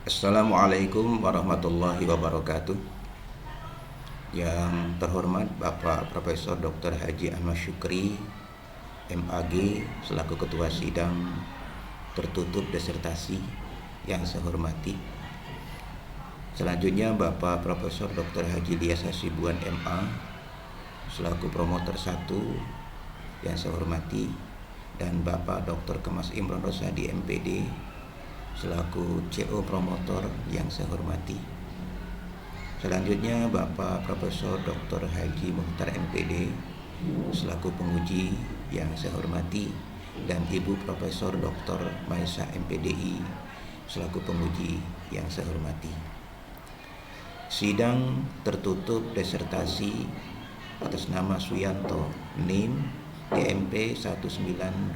Assalamualaikum warahmatullahi wabarakatuh. Yang terhormat Bapak Profesor Dr. Haji Ahmad Syukri, MAG, selaku Ketua Sidang Tertutup Disertasi yang saya hormati. Selanjutnya Bapak Profesor Dr. Haji Ilyas Hasibuan, MA, selaku Promotor 1 yang saya hormati, dan Bapak Dr. Kemas Imron Rosadi, MPD, selaku CO Promotor yang saya hormati. Selanjutnya Bapak Profesor Dr. Haji Mukhtar, MPD, selaku penguji yang saya hormati, dan Ibu Profesor Dr. Maisa, MPDI, selaku penguji yang saya hormati. Sidang tertutup disertasi atas nama Suyanto, NIM DMP 19281,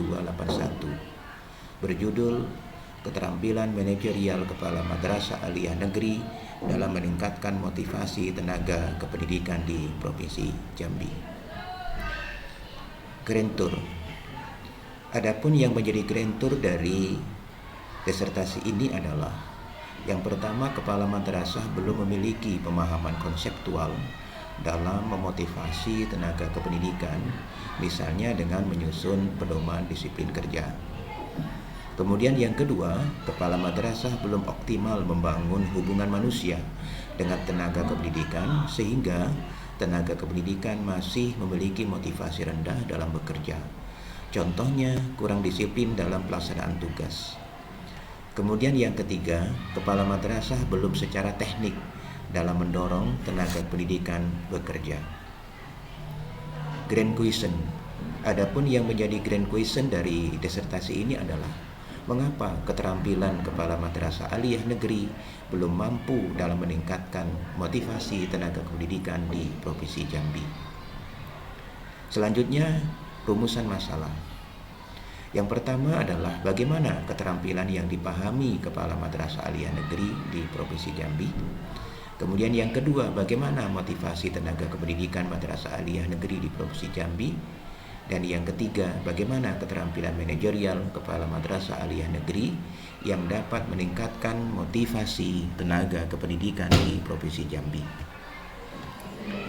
berjudul Keterampilan Manajerial Kepala Madrasah Aliyah Negeri dalam meningkatkan motivasi tenaga kependidikan di Provinsi Jambi. Grantur. Adapun yang menjadi grantur dari disertasi ini adalah: yang pertama, kepala madrasah belum memiliki pemahaman konseptual dalam memotivasi tenaga kependidikan, misalnya dengan menyusun pedoman disiplin kerja. Kemudian yang kedua, kepala madrasah belum optimal membangun hubungan manusia dengan tenaga kependidikan, sehingga tenaga kependidikan masih memiliki motivasi rendah dalam bekerja. Contohnya, kurang disiplin dalam pelaksanaan tugas. Kemudian yang ketiga, kepala madrasah belum secara teknik dalam mendorong tenaga pendidikan bekerja. Grand question. Adapun yang menjadi grand question dari disertasi ini adalah: mengapa keterampilan kepala madrasah aliyah negeri belum mampu dalam meningkatkan motivasi tenaga pendidikan di Provinsi Jambi? Selanjutnya, rumusan masalah. Yang pertama adalah bagaimana keterampilan yang dipahami kepala madrasah aliyah negeri di Provinsi Jambi. Kemudian yang kedua, bagaimana motivasi tenaga kependidikan madrasah aliyah negeri di Provinsi Jambi. Dan yang ketiga, bagaimana keterampilan manajerial kepala madrasah aliyah negeri yang dapat meningkatkan motivasi tenaga kependidikan di Provinsi Jambi.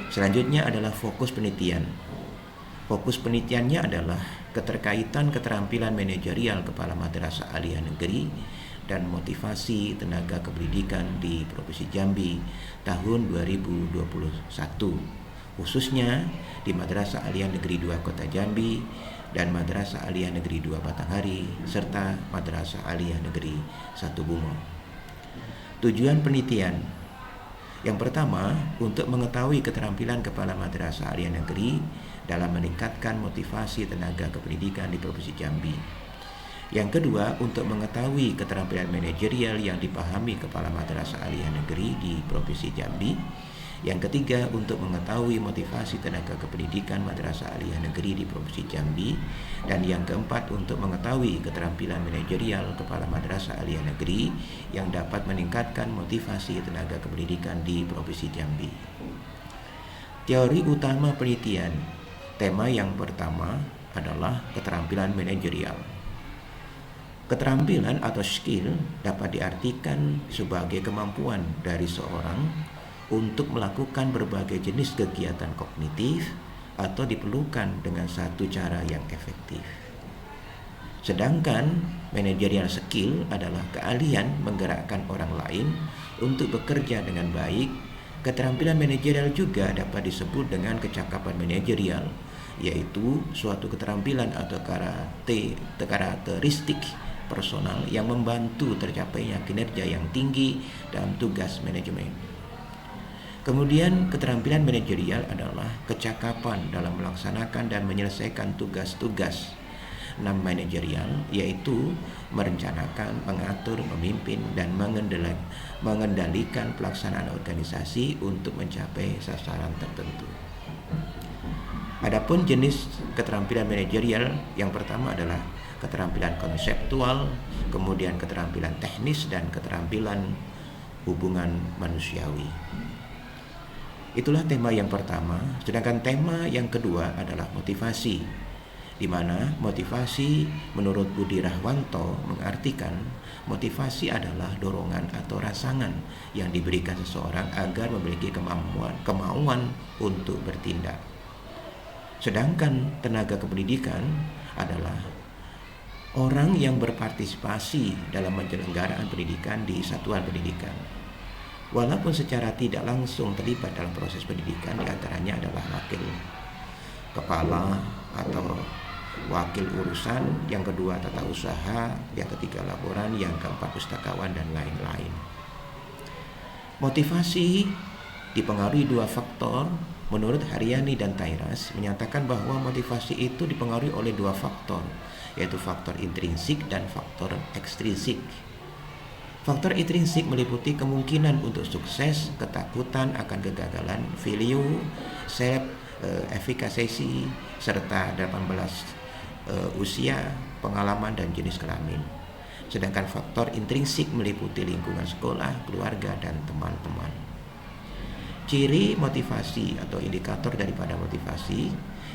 Selanjutnya adalah fokus penelitian. Fokus penelitiannya adalah keterkaitan keterampilan manajerial kepala madrasah aliyah negeri dan motivasi tenaga kependidikan di Provinsi Jambi tahun 2021, khususnya di Madrasah Aliyah Negeri 2 Kota Jambi dan Madrasah Aliyah Negeri 2 Batanghari serta Madrasah Aliyah Negeri 1 Bungo. Tujuan penelitian: yang pertama, untuk mengetahui keterampilan kepala madrasah aliyah negeri dalam meningkatkan motivasi tenaga kependidikan di Provinsi Jambi. Yang kedua, untuk mengetahui keterampilan manajerial yang dipahami kepala madrasah aliyah negeri di Provinsi Jambi. Yang ketiga, untuk mengetahui motivasi tenaga kependidikan madrasah aliyah negeri di Provinsi Jambi. Dan yang keempat, untuk mengetahui keterampilan manajerial kepala madrasah aliyah negeri yang dapat meningkatkan motivasi tenaga kependidikan di Provinsi Jambi. Teori utama penelitian. Tema yang pertama adalah keterampilan manajerial. Keterampilan atau skill dapat diartikan sebagai kemampuan dari seorang untuk melakukan berbagai jenis kegiatan kognitif atau diperlukan dengan satu cara yang efektif. Sedangkan managerial skill adalah keahlian menggerakkan orang lain untuk bekerja dengan baik. Keterampilan manajerial juga dapat disebut dengan kecakapan manajerial, yaitu suatu keterampilan atau karakteristik personal yang membantu tercapainya kinerja yang tinggi dalam tugas manajemen. Kemudian keterampilan manajerial adalah kecakapan dalam melaksanakan dan menyelesaikan tugas-tugas non-manajerial, yaitu merencanakan, mengatur, memimpin, dan mengendalikan pelaksanaan organisasi untuk mencapai sasaran tertentu. Adapun jenis keterampilan manajerial yang pertama adalah keterampilan konseptual, kemudian keterampilan teknis, dan keterampilan hubungan manusiawi. Itulah tema yang pertama. Sedangkan tema yang kedua adalah motivasi. di mana motivasi menurut Budi Rahwanto mengartikan motivasi adalah dorongan atau rasangan yang diberikan seseorang agar memiliki kemauan untuk bertindak. Sedangkan tenaga kependidikan adalah orang yang berpartisipasi dalam penyelenggaraan pendidikan di satuan pendidikan. Walaupun secara tidak langsung terlibat dalam proses pendidikan, diantaranya adalah wakil kepala atau wakil urusan, yang kedua tata usaha, yang ketiga laporan, yang keempat pustakawan, dan lain-lain. Motivasi dipengaruhi dua faktor. Menurut Haryani dan Tairas menyatakan bahwa motivasi itu dipengaruhi oleh dua faktor, yaitu faktor intrinsik dan faktor ekstrinsik. Faktor intrinsik meliputi kemungkinan untuk sukses, ketakutan akan kegagalan, value, self efficacy, serta 18 usia, pengalaman, dan jenis kelamin. Sedangkan faktor intrinsik meliputi lingkungan sekolah, keluarga, dan teman-teman. Ciri motivasi atau indikator daripada motivasi: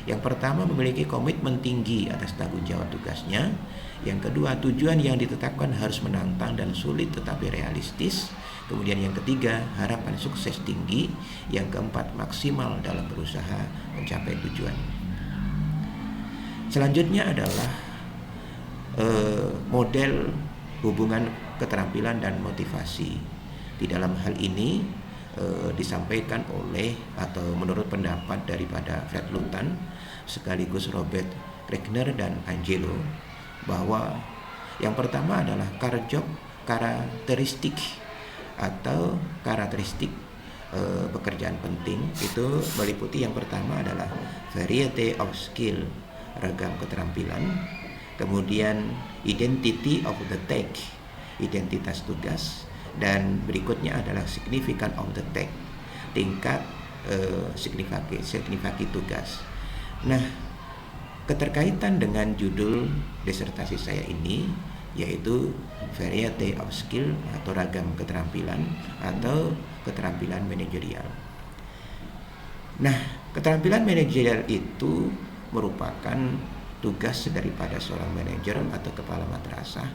yang pertama, memiliki komitmen tinggi atas tanggung jawab tugasnya. Yang kedua, tujuan yang ditetapkan harus menantang dan sulit tetapi realistis. Kemudian yang ketiga, harapan sukses tinggi. Yang keempat, maksimal dalam berusaha mencapai tujuan. Selanjutnya adalah model hubungan keterampilan dan motivasi. Di dalam hal ini disampaikan oleh atau menurut pendapat daripada Fred Lutan sekaligus Robert Kriegner dan Angelo, bahwa yang pertama adalah karakteristik atau karakteristik pekerjaan penting. Itu meliputi yang pertama adalah variety of skill, ragam keterampilan. Kemudian identity of the task, identitas tugas. Dan berikutnya adalah significance of the task, tingkat signifikasi tugas. Nah, keterkaitan dengan judul disertasi saya ini, yaitu variety of skill atau ragam keterampilan atau keterampilan manajerial. Nah, keterampilan manajerial itu merupakan tugas daripada seorang manajer atau kepala madrasah.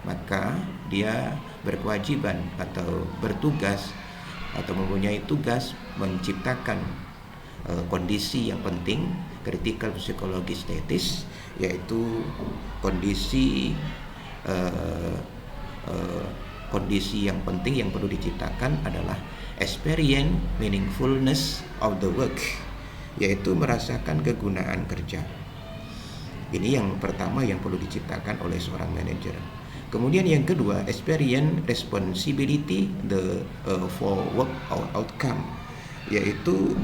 Maka dia berkewajiban atau bertugas atau mempunyai tugas menciptakan kondisi yang penting, critical psikologis status, yaitu kondisi yang penting yang perlu diciptakan adalah experience meaningfulness of the work, yaitu merasakan kegunaan kerja. Ini yang pertama yang perlu diciptakan oleh seorang manajer. Kemudian yang kedua, experience responsibility for work outcome, yaitu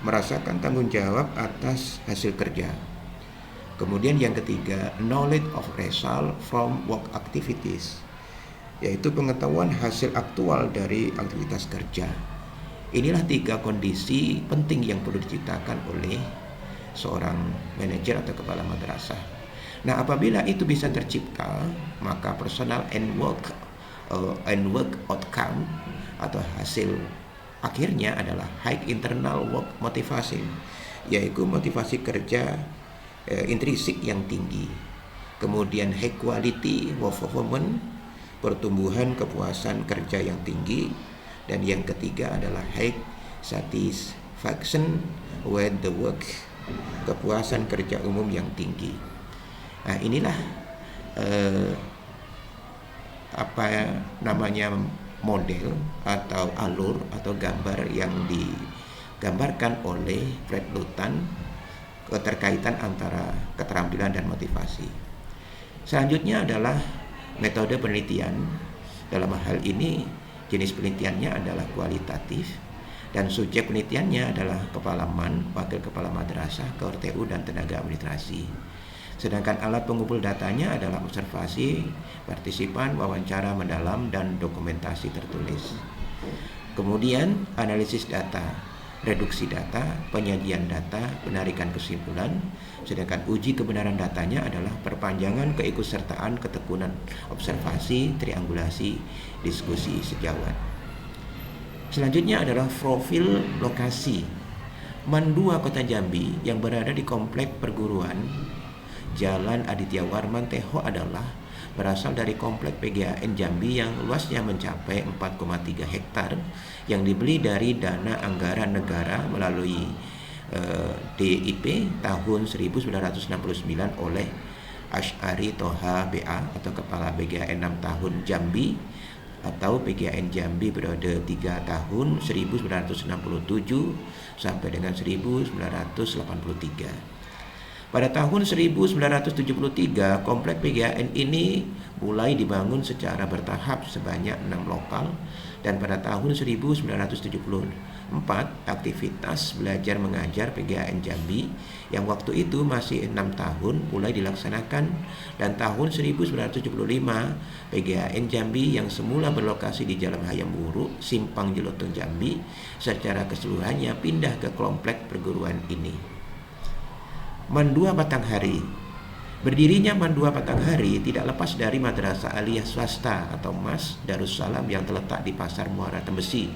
merasakan tanggung jawab atas hasil kerja. Kemudian yang ketiga, knowledge of result from work activities, yaitu pengetahuan hasil aktual dari aktivitas kerja. Inilah tiga kondisi penting yang perlu diciptakan oleh seorang manajer atau kepala madrasah. Nah, apabila itu bisa tercipta, maka personal and work outcome atau hasil akhirnya adalah high internal work motivation, yaitu motivasi kerja intrinsik yang tinggi. Kemudian high quality work performance, pertumbuhan kepuasan kerja yang tinggi. Dan yang ketiga adalah high satisfaction with the work, kepuasan kerja umum yang tinggi. Nah, inilah model atau alur atau gambar yang digambarkan oleh Fred Lutan, keterkaitan antara keterampilan dan motivasi. Selanjutnya adalah metode penelitian. Dalam hal ini jenis penelitiannya adalah kualitatif dan subjek penelitiannya adalah kepala MAN, wakil kepala madrasah, KRTU, dan tenaga administrasi. Sedangkan alat pengumpul datanya adalah observasi, partisipan, wawancara mendalam, dan dokumentasi tertulis. Kemudian analisis data, reduksi data, penyajian data, penarikan kesimpulan. Sedangkan uji kebenaran datanya adalah perpanjangan keikutsertaan, ketekunan observasi, triangulasi, diskusi sejawat. Selanjutnya adalah profil lokasi. MAN 2 Kota Jambi yang berada di komplek perguruan Jalan Aditya Warman Teho adalah berasal dari komplek PGAN Jambi yang luasnya mencapai 4,3 hektar yang dibeli dari dana anggaran negara melalui DIP tahun 1969 oleh Asy'ari Toha BA atau Kepala PGAN 6 tahun Jambi atau PGAN Jambi periode 3 tahun 1967 sampai dengan 1983. Pada tahun 1973, komplek PGAN ini mulai dibangun secara bertahap sebanyak 6 lokal dan pada tahun 1974, aktivitas belajar mengajar PGAN Jambi yang waktu itu masih 6 tahun mulai dilaksanakan dan tahun 1975, PGAN Jambi yang semula berlokasi di Jalan Hayam Wuruk, Simpang Jelotong Jambi secara keseluruhannya pindah ke komplek perguruan ini. Mandua Batanghari. Berdirinya Mandua Batanghari tidak lepas dari Madrasah Aliyah Swasta atau MAS Darussalam yang terletak di Pasar Muara Tembesi.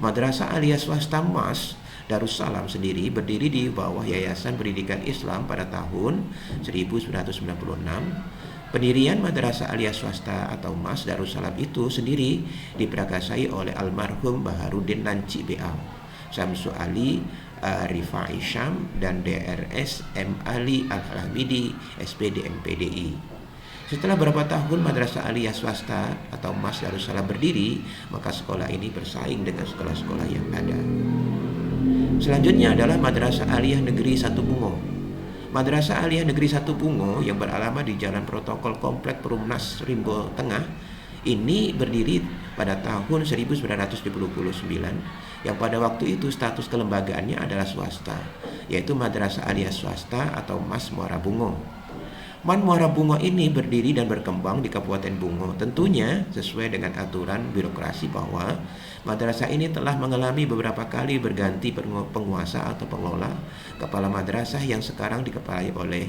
Madrasah Aliyah Swasta MAS Darussalam sendiri berdiri di bawah Yayasan Pendidikan Islam pada tahun 1996. Pendirian Madrasah Aliyah Swasta atau MAS Darussalam itu sendiri diprakarsai oleh almarhum Baharudin Nanci BA, Syamsu Ali Rifai Syam dan DRS M. Ali Al-Hamidi SPD MPDI. Setelah beberapa tahun Madrasah Aliyah Swasta atau MAS Darussalam berdiri, maka sekolah ini bersaing dengan sekolah-sekolah yang ada. Selanjutnya adalah Madrasah Aliyah Negeri 1 Bungo. Madrasah Aliyah Negeri 1 Bungo yang beralamat di Jalan Protokol Komplek Perumnas Rimbo Tengah ini berdiri pada tahun 1979 yang pada waktu itu status kelembagaannya adalah swasta, yaitu Madrasah Aliyah Swasta atau MAS Muara Bungo. MAS Muara Bungo ini berdiri dan berkembang di Kabupaten Bungo, tentunya sesuai dengan aturan birokrasi bahwa madrasah ini telah mengalami beberapa kali berganti penguasa atau pengelola kepala madrasah yang sekarang dikepalai oleh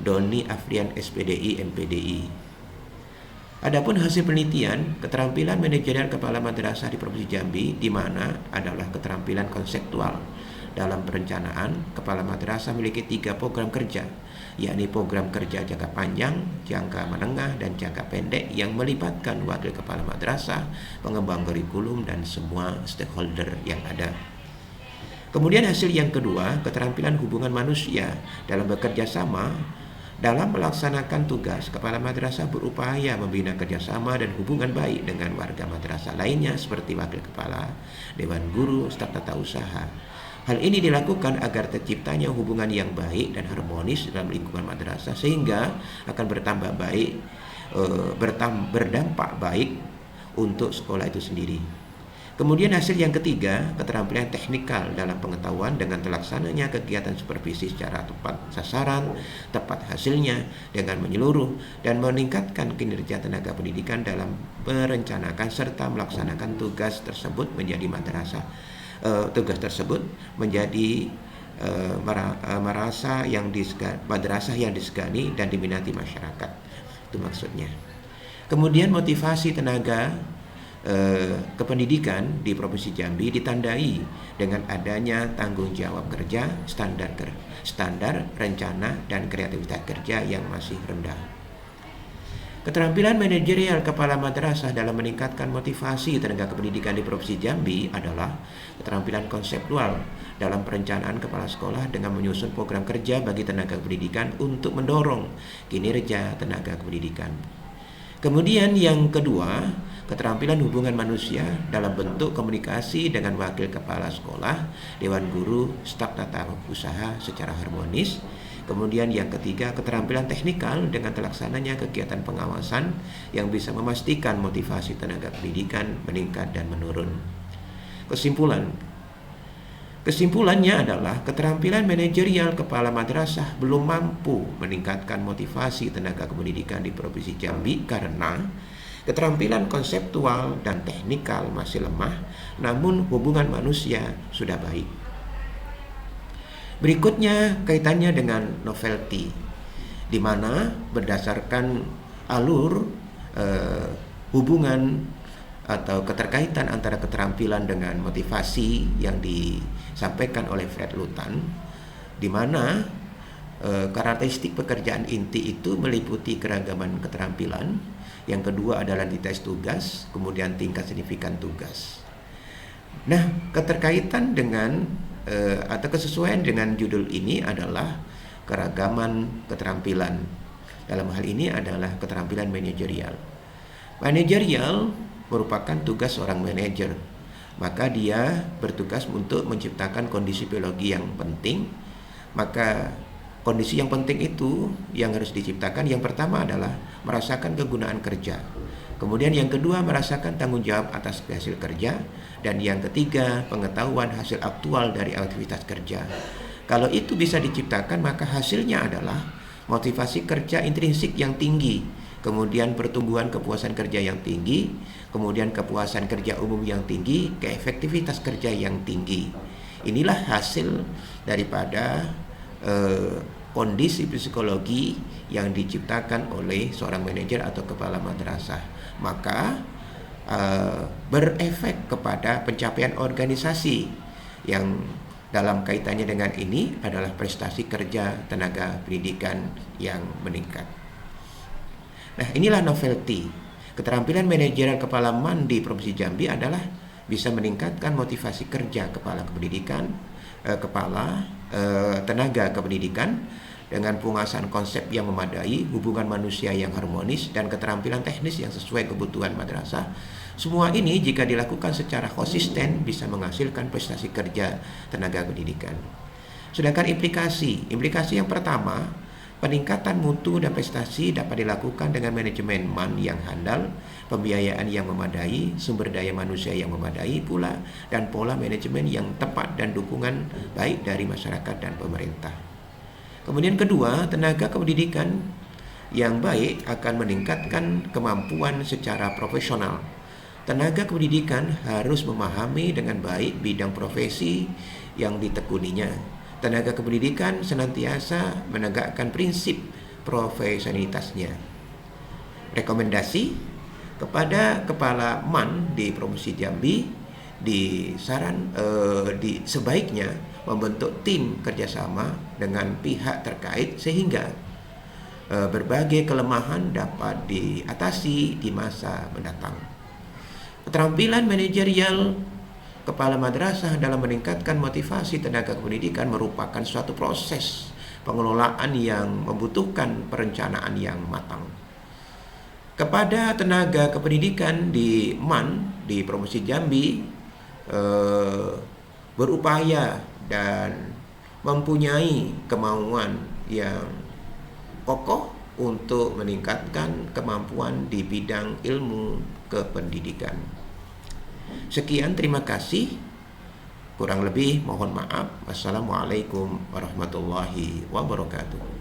Doni Afrian SPDI MPDI. Adapun hasil penelitian, keterampilan manajerial kepala madrasah di Provinsi Jambi di mana adalah keterampilan konseptual. Dalam perencanaan, kepala madrasah memiliki 3 program kerja, yakni program kerja jangka panjang, jangka menengah, dan jangka pendek yang melibatkan wakil kepala madrasah, pengembang kurikulum, dan semua stakeholder yang ada. Kemudian hasil yang kedua, keterampilan hubungan manusia dalam bekerja sama. Dalam melaksanakan tugas, kepala madrasah berupaya membina kerjasama dan hubungan baik dengan warga madrasah lainnya seperti wakil kepala, dewan guru, staf tata usaha. Hal ini dilakukan agar terciptanya hubungan yang baik dan harmonis dalam lingkungan madrasah sehingga akan berdampak baik untuk sekolah itu sendiri. Kemudian hasil yang ketiga, keterampilan teknikal dalam pengetahuan dengan terlaksananya kegiatan supervisi secara tepat sasaran, tepat hasilnya dengan menyeluruh dan meningkatkan kinerja tenaga pendidikan dalam merencanakan serta melaksanakan tugas tersebut menjadi madrasah. Tugas tersebut menjadi madrasah yang disegani dan diminati masyarakat. Itu maksudnya. Kemudian motivasi tenaga kependidikan di Provinsi Jambi ditandai dengan adanya tanggung jawab kerja, standar, rencana, dan kreativitas kerja yang masih rendah. Keterampilan manajerial kepala madrasah dalam meningkatkan motivasi tenaga kependidikan di Provinsi Jambi adalah keterampilan konseptual dalam perencanaan kepala sekolah dengan menyusun program kerja bagi tenaga pendidikan untuk mendorong kinerja tenaga kependidikan. Kemudian yang kedua, keterampilan hubungan manusia dalam bentuk komunikasi dengan wakil kepala sekolah, dewan guru, staf tata usaha secara harmonis. Kemudian yang ketiga, keterampilan teknikal dengan terlaksananya kegiatan pengawasan yang bisa memastikan motivasi tenaga pendidikan meningkat dan menurun. Kesimpulannya adalah keterampilan manajerial kepala madrasah belum mampu meningkatkan motivasi tenaga kependidikan di Provinsi Jambi karena keterampilan konseptual dan teknikal masih lemah, namun hubungan manusia sudah baik. Berikutnya kaitannya dengan novelty, di mana berdasarkan alur hubungan atau keterkaitan antara keterampilan dengan motivasi yang disampaikan oleh Fred Lutan, di mana Karakteristik pekerjaan inti itu meliputi keragaman keterampilan. Yang kedua adalah identitas tugas, kemudian tingkat signifikan tugas. Nah, keterkaitan dengan atau kesesuaian dengan judul ini adalah keragaman keterampilan. Dalam hal ini adalah keterampilan manajerial. Manajerial merupakan tugas seorang manajer. Maka dia bertugas untuk menciptakan kondisi biologi yang penting. Maka kondisi yang penting itu yang harus diciptakan, yang pertama adalah merasakan kegunaan kerja. Kemudian yang kedua merasakan tanggung jawab atas hasil kerja. Dan yang ketiga pengetahuan hasil aktual dari aktivitas kerja. Kalau itu bisa diciptakan, maka hasilnya adalah motivasi kerja intrinsik yang tinggi. Kemudian pertumbuhan kepuasan kerja yang tinggi. Kemudian kepuasan kerja umum yang tinggi. Keefektivitas kerja yang tinggi. Inilah hasil daripada kondisi psikologi yang diciptakan oleh seorang manajer atau kepala madrasah. Maka berefek kepada pencapaian organisasi, yang dalam kaitannya dengan ini adalah prestasi kerja tenaga pendidikan yang meningkat. Nah, inilah novelty. Keterampilan manajerial kepala MAN di Provinsi Jambi adalah bisa meningkatkan motivasi kerja kepala kependidikan, tenaga kependidikan dengan penguasaan konsep yang memadai, hubungan manusia yang harmonis, dan keterampilan teknis yang sesuai kebutuhan madrasah. Semua ini jika dilakukan secara konsisten bisa menghasilkan prestasi kerja tenaga pendidikan. Sedangkan implikasi yang pertama, peningkatan mutu dan prestasi dapat dilakukan dengan manajemen MAN yang handal, pembiayaan yang memadai, sumber daya manusia yang memadai pula, dan pola manajemen yang tepat dan dukungan baik dari masyarakat dan pemerintah. Kemudian kedua, tenaga kependidikan yang baik akan meningkatkan kemampuan secara profesional. Tenaga kependidikan harus memahami dengan baik bidang profesi yang ditekuninya. Tenaga kependidikan senantiasa menegakkan prinsip profesionalitasnya. Rekomendasi kepada kepala MAN di Provinsi Jambi sebaiknya membentuk tim kerjasama dengan pihak terkait sehingga berbagai kelemahan dapat diatasi di masa mendatang. Keterampilan manajerial kepala madrasah dalam meningkatkan motivasi tenaga pendidikan merupakan suatu proses pengelolaan yang membutuhkan perencanaan yang matang. Kepada tenaga kependidikan di MAN di Provinsi Jambi, berupaya dan mempunyai kemauan yang kokoh untuk meningkatkan kemampuan di bidang ilmu kependidikan. Sekian, terima kasih. Kurang lebih mohon maaf. Wassalamualaikum warahmatullahi wabarakatuh.